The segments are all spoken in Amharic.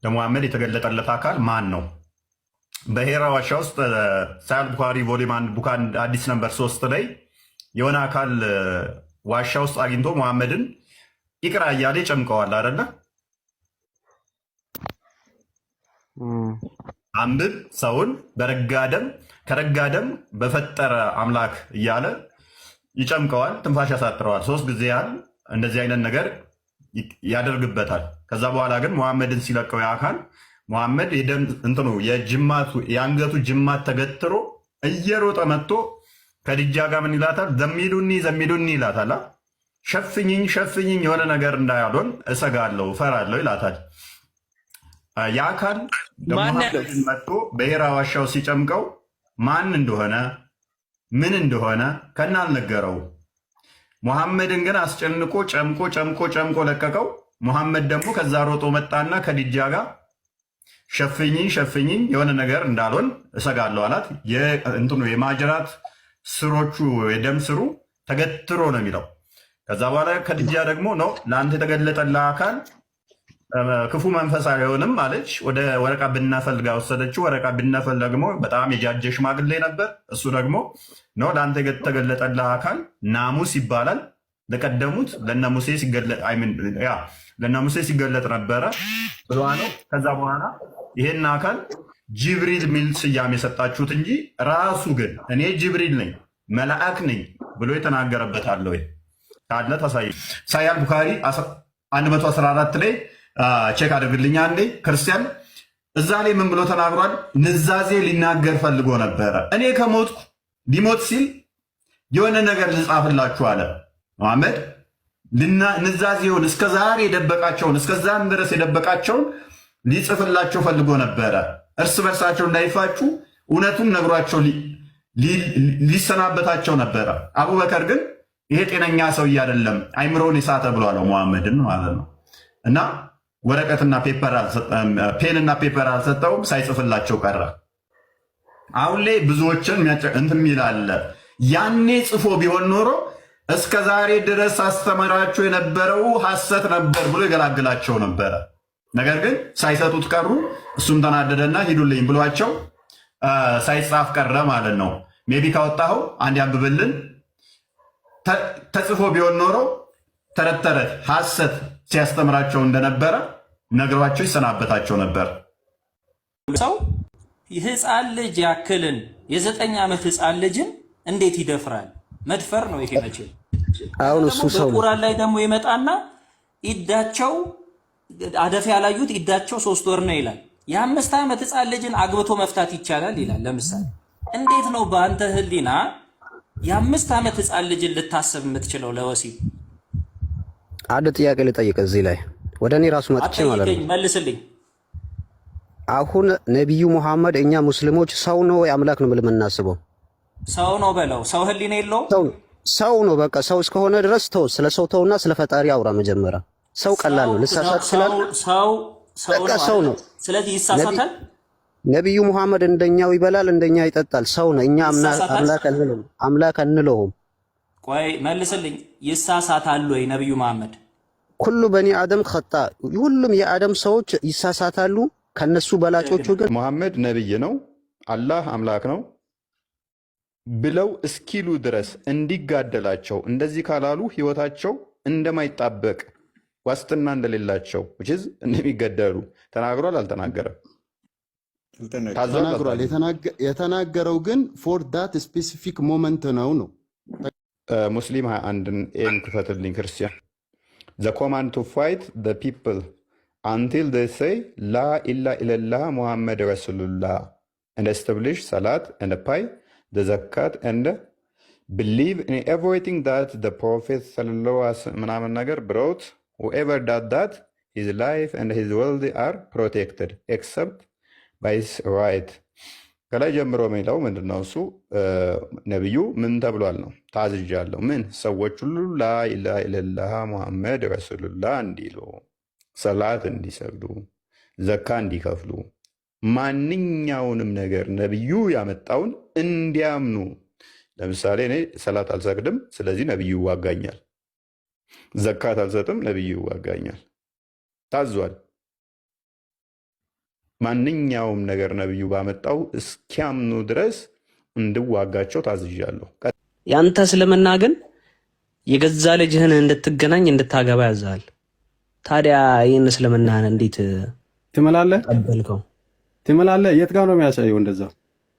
ለሙሐመድ የተገለጠለት አካል ማን ነው? በሄራ ዋሻ ውስጥ ሳያል ቡኻሪ ቮሊዩም 1 ቡክ አዲስ ነምበር 3 ላይ የሆነ አካል ዋሻ ውስጥ አግኝቶ ሙሐመድን ይቅራ እያለ ጨምቀዋል አይደለ? አንብብ ሰውን በረጋደም ከረጋደም በፈጠረ አምላክ እያለ ይጨምቀዋል፣ ትንፋሽ ያሳጥረዋል። 3 ጊዜ ያህል እንደዚህ አይነት ነገር ያደርግበታል። ከዛ በኋላ ግን ሙሐመድን ሲለቀው የአካል ሙሐመድ እንትኑ የአንገቱ ጅማት ተገትሮ እየሮጠ መጥቶ ከድጃ ጋር ምን ይላታል? ዘሚሉኒ ይላታል። ሸፍኝኝ ሸፍኝኝ የሆነ ነገር እንዳያሎን እሰጋለሁ እፈራለሁ ይላታል። የአካል ሙሐመድን መጥቶ በሄራ ዋሻው ሲጨምቀው ማን እንደሆነ ምን እንደሆነ ከና አልነገረው። ሙሐመድን ግን አስጨንቆ ጨምቆ ለቀቀው። ሙሐመድ ደግሞ ከዛ ሮጦ መጣና ከድጃ ጋር ሸፍኝኝ የሆነ ነገር እንዳልሆን እሰጋለሁ አላት። እንትኑ የማጅራት ስሮቹ የደም ስሩ ተገትሮ ነው የሚለው። ከዛ በኋላ ከድጃ ደግሞ ነው ለአንተ የተገለጠልህ አካል ክፉ መንፈስ አይሆንም አለች። ወደ ወረቃ ብናፈል ጋር ወሰደችው። ወረቃ ብናፈል ደግሞ በጣም የጃጀ ሽማግሌ ነበር። እሱ ደግሞ ነው ለአንተ የተገለጠልህ አካል ናሙስ ይባላል። ለቀደሙት ለነ ሙሴ ሲገለጥ ነበረ ብሏ ነው። ከዛ በኋላ ይሄን አካል ጅብሪል ሚል ስያሜ የሰጣችሁት እንጂ ራሱ ግን እኔ ጅብሪል ነኝ መልአክ ነኝ ብሎ የተናገረበት አለ ወይ ካለ ታሳይ። ሳያል ቡኻሪ 114 ላይ ቼክ አድርግልኛ አንዴ ክርስቲያን። እዛ ላይ ምን ብሎ ተናግሯል? ንዛዜ ሊናገር ፈልጎ ነበረ። እኔ ከሞትኩ ሊሞት ሲል የሆነ ነገር ልጻፍላችሁ አለ መሐመድ። ንዛዜውን እስከዛሬ የደበቃቸውን እስከዛም ድረስ የደበቃቸውን ሊጽፍላቸው ፈልጎ ነበረ። እርስ በርሳቸው እንዳይፋጩ እውነቱን ነግሯቸው ሊሰናበታቸው ነበረ። አቡበከር ግን ይሄ ጤነኛ ሰውዬ አይደለም አይምሮን የሳተ ብሏለው መሐመድን ማለት ነው። እና ወረቀትና ፔንና ፔፐር አልሰጠውም፣ ሳይጽፍላቸው ቀረ። አሁን ላይ ብዙዎችን እንትን ይላል። ያኔ ጽፎ ቢሆን ኖሮ እስከ ዛሬ ድረስ አስተምራቸው የነበረው ሐሰት ነበር ብሎ ይገላግላቸው ነበረ። ነገር ግን ሳይሰጡት ቀሩ። እሱም ተናደደና ሂዱልኝ ብሏቸው ሳይጻፍ ቀረ ማለት ነው። ሜቢ ካወጣኸው አንድ ያንብብልን። ተጽፎ ቢሆን ኖሮ ተረት ተረት ሐሰት ሲያስተምራቸው እንደነበረ ነግሯቸው ይሰናበታቸው ነበር። ሰው የህፃን ልጅ ያክልን የ9 ዓመት ህፃን ልጅን እንዴት ይደፍራል? መድፈር ነው ይሄ መቼ። አሁን እሱ ሰው በቁርአን ላይ ደግሞ ይመጣና ኢዳቸው አደፍ ያላዩት ኢዳቸው 3 ወር ነው ይላል። የ5 ዓመት ህፃን ልጅን አግብቶ መፍታት ይቻላል ይላል። ለምሳሌ እንዴት ነው በአንተ ህሊና የ5 ዓመት ህፃን ልጅን ልታስብ የምትችለው ለወሲብ? አንድ ጥያቄ ልጠይቅ እዚህ ላይ ወደ እኔ ራሱ መጥቼ ማለት ነው። መልስልኝ። አሁን ነቢዩ ሙሐመድ እኛ ሙስሊሞች ሰው ነው ወይ አምላክ ነው ብለን የምናስበው? ሰው ነው በለው። ሰው ህሊና የለውም። ሰው ነው በቃ። ሰው እስከሆነ ድረስ ተው፣ ስለ ሰው ተውና ስለ ፈጣሪ አውራ መጀመሪያ። ሰው ቀላል ነው፣ ልሳሳት ይችላል። ሰው ነው። ስለዚህ ይሳሳታል። ነቢዩ ሙሐመድ እንደኛው ይበላል፣ እንደኛ ይጠጣል። ሰው ነው። እኛ አምላክ አንለውም። ቆይ መልስልኝ። ይሳሳታል ወይ ነቢዩ መሐመድ? ኩሉ በኒ አደም ኸጣ፣ ሁሉም የአደም ሰዎች ይሳሳታሉ። ከነሱ በላጮቹ ግን ሙሐመድ ነብይ ነው፣ አላህ አምላክ ነው ብለው እስኪሉ ድረስ እንዲጋደላቸው እንደዚህ ካላሉ ህይወታቸው እንደማይጣበቅ ዋስትና እንደሌላቸው እንደሚገደሉ ተናግሯል። አልተናገረም? ተናግሯል። የተናገረው ግን ፎር ዳት ስፔሲፊክ ሞመንት ነው። ሙስሊም 21ን ኤን ክፈትልኝ ክርስቲያን። ዘ ኮማንድ ቱ ፋይት ዘ ፒፕል አንቲል they say ላ ኢላ ኢለላህ ሙሐመድ ረሱሉላህ and establish salat and pay the zakat and believe in everything that the prophet sallallahu alaihi wasallam ምናምን ነገር brought. Whoever does that, his life and his wealth are protected except by his right. ከላይ ጀምሮ የሚለው ምንድነው? እሱ ነብዩ ምን ተብሏል ነው? ታዝዣለሁ። ምን ሰዎች ሁሉ ላ ኢላሃ ኢለላህ ሙሐመድ ረሱሉላህ እንዲሉ፣ ሰላት እንዲሰግዱ፣ ዘካ እንዲከፍሉ፣ ማንኛውንም ነገር ነብዩ ያመጣውን እንዲያምኑ። ለምሳሌ እኔ ሰላት አልሰግድም፣ ስለዚህ ነብዩ ይዋጋኛል። ዘካት አልሰጥም፣ ነብዩ ይዋጋኛል። ታዟል። ማንኛውም ነገር ነብዩ ባመጣው እስኪያምኑ ድረስ እንድዋጋቸው ታዝዣለሁ። ያንተ እስልምና ግን የገዛ ልጅህን እንድትገናኝ እንድታገባ ያዛል። ታዲያ ይህን እስልምናህን እንዴት ትምላለህ? ቀበልከው? ትምላለህ? የት ጋር ነው የሚያሳየው? እንደዛ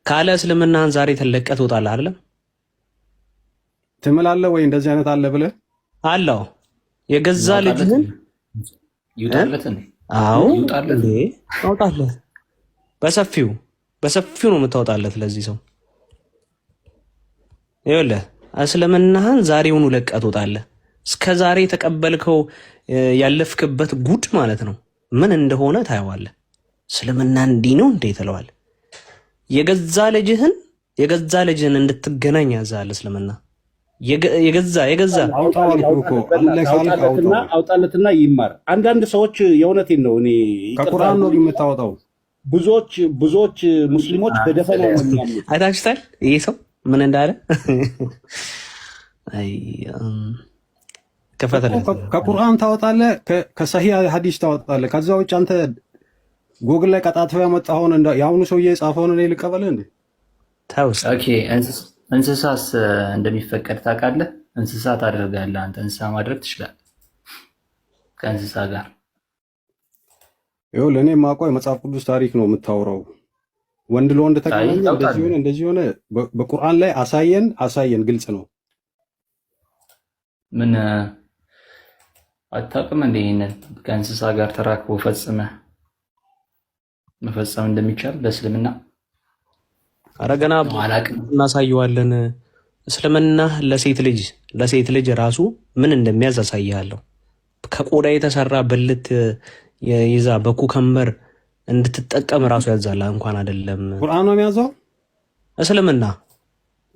ካለ እስልምናህን ዛሬ ተለቀህ ትወጣለህ አይደለም? ትምላለህ ወይ እንደዚህ አይነት አለ ብለህ አለው የገዛ ልጅህን ይውጣለትን? አዎ ታውጣለህ። በሰፊው ነው የምታወጣለት ለዚህ ሰው። ይኸውልህ እስልምናህን ዛሬውኑ ለቀህ ትወጣለህ። እስከ ዛሬ የተቀበልከው ያለፍክበት ጉድ ማለት ነው ምን እንደሆነ ታየዋለህ። እስልምና እንዲህ ነው እንዴ ትለዋለህ። የገዛ ልጅህን እንድትገናኝ ያዛል እስልምና። የገዛ አውጣለትና ይማር። አንዳንድ ሰዎች የእውነቴን ነው እኔ ከቁርአን ነው የምታወጣው። ብዙዎች ሙስሊሞች በደፈናው ነው የሚያምኑት። አይታችሁታል ይሄ ሰው ምን እንዳለ? ከቁርአን ታወጣለህ፣ ከሰሂህ ሐዲስ ታወጣለህ። ከዛ ውጭ አንተ ጉግል ላይ ቀጣጥፈው ያመጣኸውን የአሁኑ ሰውዬ የጻፈውን እኔ ልቀበልህ እንዴ? ኦኬ እንስሳስ እንደሚፈቀድ ታውቃለህ? እንስሳ ታደርጋለህ አንተ። እንስሳ ማድረግ ትችላለህ ከእንስሳ ጋር። ይኸውልህ እኔ የማውቀው የመጽሐፍ ቅዱስ ታሪክ ነው የምታወራው። ወንድ ለወንድ ተገናኘ እንደዚህ ሆነ በቁርአን ላይ አሳየን። ግልጽ ነው። ምን አታውቅም እንደ ይሄንን ከእንስሳ ጋር ተራክቦ መፈጸም እንደሚቻል በእስልምና? ኧረ ገና እናሳየዋለን። እስልምና ለሴት ልጅ ራሱ ምን እንደሚያዝ አሳይሃለሁ። ከቆዳ የተሰራ ብልት ይዛ በኩከምበር እንድትጠቀም ራሱ ያዛላ። እንኳን አይደለም ቁርአን ነው የሚያዘው እስልምና።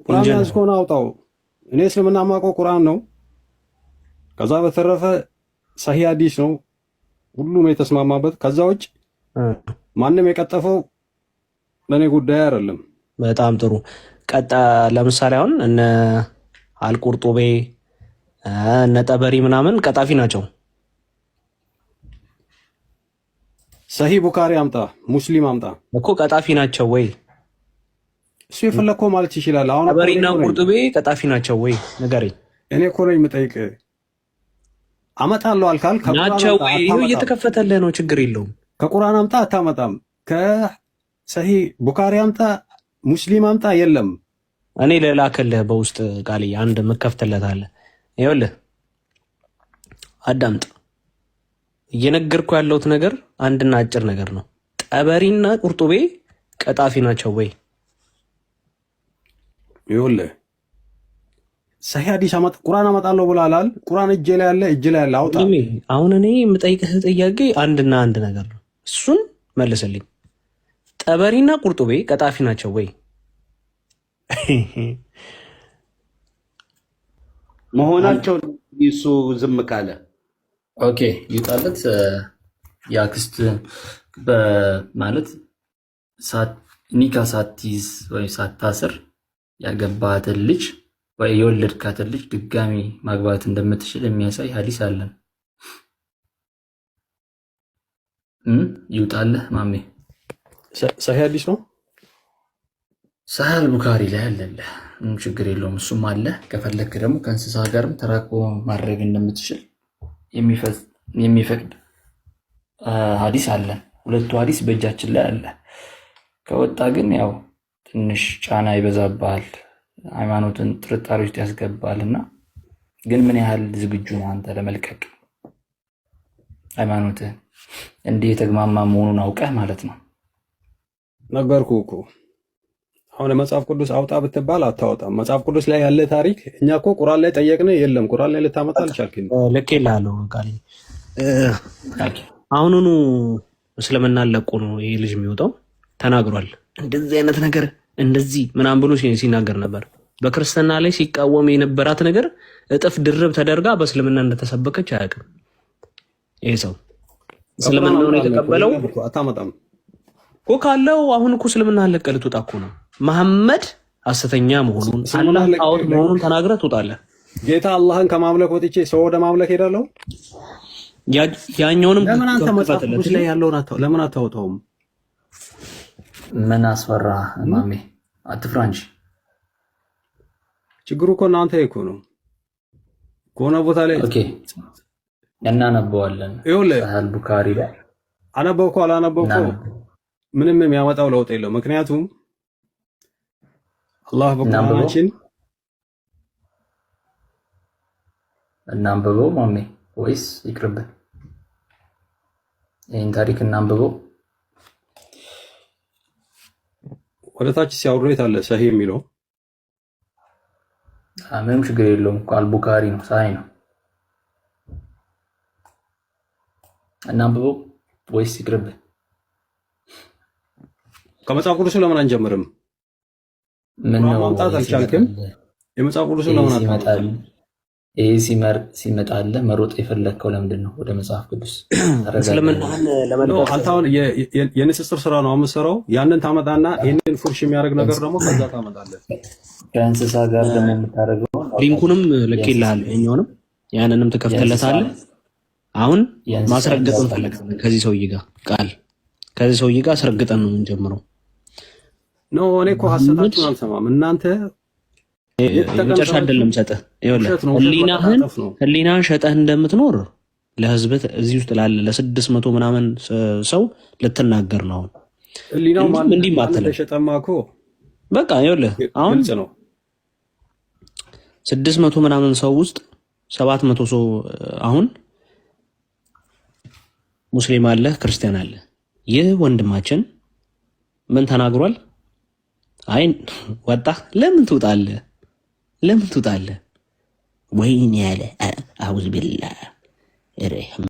ቁርአን ያዝ ከሆነ አውጣው። እኔ እስልምና የማውቀው ቁርአን ነው። ከዛ በተረፈ ሰሂህ ሐዲስ ነው ሁሉም የተስማማበት። ከዛ ውጭ ማንም የቀጠፈው ለኔ ጉዳይ አይደለም። በጣም ጥሩ ቀጣ። ለምሳሌ አሁን እነ አልቁርጡቤ እነ ጠበሪ ምናምን ቀጣፊ ናቸው። ሰሂህ ቡኻሪ አምጣ፣ ሙስሊም አምጣ እኮ ቀጣፊ ናቸው ወይ? እሱ የፈለከው ማለት ይችላል። አሁን ጠበሪና ቁርጡቤ ቀጣፊ ናቸው ወይ ንገረኝ። እኔ እኮ ነኝ የምጠይቅህ። አመጣለሁ አልካል ናቸው ወይ? ይኸው እየተከፈተልህ ነው፣ ችግር የለውም። ከቁርአን አምጣ አታመጣም። ከሰሂህ ቡኻሪ አምጣ፣ ሙስሊም አምጣ። የለም እኔ ልላክልህ በውስጥ ቃል አንድ መከፍትለት አለ። ይኸውልህ አዳምጥ። እየነገርኩ ያለሁት ነገር አንድና አጭር ነገር ነው። ጠበሪና ቁርጡቤ ቀጣፊ ናቸው ወይ? ይኸውልህ ሰሂህ ሐዲስ ቁርአን አመጣለሁ ብላላል። ቁርአን እጄ ላይ ያለ አውጣ። አሁን እኔ የምጠይቅህ ጥያቄ አንድና አንድ ነገር ነው፣ እሱን መልስልኝ። ጠበሪና ቁርጡቤ ቀጣፊ ናቸው ወይ? መሆናቸው እሱ ዝም ካለ ኦኬ ይውጣለት። የአክስት ማለት ኒካ ሳትይዝ ወይም ሳታስር ያገባትን ልጅ ወይ የወለድካትን ልጅ ድጋሚ ማግባት እንደምትችል የሚያሳይ ሐዲስ አለን። ይውጣልህ ማሜ። ሰሂህ ሐዲስ ነው። ሰሂህ ቡኻሪ ላይ አለልህ። ችግር የለውም፣ እሱም አለ። ከፈለክ ደግሞ ከእንስሳ ጋርም ተራክቦ ማድረግ እንደምትችል የሚፈቅድ ሐዲስ አለን። ሁለቱ ሐዲስ በእጃችን ላይ አለ። ከወጣ ግን ያው ትንሽ ጫና ይበዛብሃል፣ ሃይማኖትን ጥርጣሬ ውስጥ ያስገባልና ግን ምን ያህል ዝግጁ ነህ አንተ ለመልቀቅ ሃይማኖትህን እንዲህ የተግማማ መሆኑን አውቀህ ማለት ነው። ነገርኩህ እኮ አሁን መጽሐፍ ቅዱስ አውጣ ብትባል አታወጣም። መጽሐፍ ቅዱስ ላይ ያለ ታሪክ እኛ እኮ ቁርአን ላይ ጠየቅን፣ የለም ቁርአን ላይ ልታመጣ አልቻልክም። ልኬልሃለሁ ቃል አሁኑኑ እስልምና ለቆ ነው ይሄ ልጅ የሚወጣው ተናግሯል። እንደዚህ አይነት ነገር እንደዚህ ምናምን ብሎ ሲናገር ነበር። በክርስትና ላይ ሲቃወም የነበራት ነገር እጥፍ ድርብ ተደርጋ በእስልምና እንደተሰበከች አያውቅም። ይሄ ሰው እስልምናውን የተቀበለው አታመጣም እኮ ካለው አሁን እኮ እስልምና አለቀህ ልትወጣ እኮ ነው። መሐመድ ሐሰተኛ መሆኑን አላህ ጣዖት መሆኑን ተናግረህ ትወጣለህ። ጌታ አላህን ከማምለክ ወጥቼ ሰው ወደ ማምለክ ሄዳለሁ። ያኛውንም ለምን አንተ መጽሐፍ ቅዱስ ላይ ያለውን ለምን አታወጣውም? ምን አስፈራ ማሜ? አትፍራ እንጂ። ችግሩ እኮ እናንተ እኮ ነው። ከሆነ ቦታ ላይ ኦኬ እናነበዋለን። ሳህል ቡካሪ ላይ አነበብኩ አላነበብኩ ምንም የሚያመጣው ለውጥ የለው። ምክንያቱም አላህ በቁርአናችን እናንብበው ማሜ ወይስ ይቅርብን? ይህን ታሪክ እናንብበው። ወደታች ሲያወሩት አለ ሰሂህ የሚለው ምንም ችግር የለውም። አልቡካሪ ነው ሳይ ነው። እናንብበው ወይስ ይቅርብን? ከመጽሐፍ ቅዱስ ለምን አንጀምርም? ምን ነው ማምጣት አልቻልክም? የመጽሐፍ ቅዱስ ለምን አታመጣም? ይሄ ሲመጣልህ መሮጥ የፈለግከው ለምንድን ነው? ወደ መጽሐፍ ቅዱስ ስለምንህን ለመልቀቅ አንተ አሁን የንጽጽር ስራ ነው የምትሰራው። ያንን ታመጣና ይሄንን ፉርሽ የሚያደርግ ነገር ደግሞ ከዛ ታመጣለህ። ከእንስሳ ጋር ደግሞ የምታደርገው ሊንኩንም ልኬልሃለሁ። የኛውንም ያንንም ትከፍተለታለህ። አሁን ማስረገጥ እንፈልጋለን ከዚህ ሰውዬ ጋር ከዚህ ሰውዬ ጋር አስረግጠን ነው የምንጀምረው። ኖ እኔ እኮ ሐሰታችሁን አልሰማም። እናንተ የመጨረሻ አይደለም ሰጠህ። ይኸውልህ ህሊናህን ሸጠህ እንደምትኖር ለህዝብ እዚህ ውስጥ ላለ ለ600 ምናምን ሰው ልትናገር ነው። ህሊናው ማለት እንዲህ ማተለ ተሸጠማ እኮ በቃ ይኸውልህ አሁን 600 ምናምን ሰው ውስጥ 700 ሰው አሁን ሙስሊም አለ፣ ክርስቲያን አለ። ይህ ወንድማችን ምን ተናግሯል? አይ ወጣ ለምን ትውጣለህ? ወይኔ ያለ አውዝ ቢላህ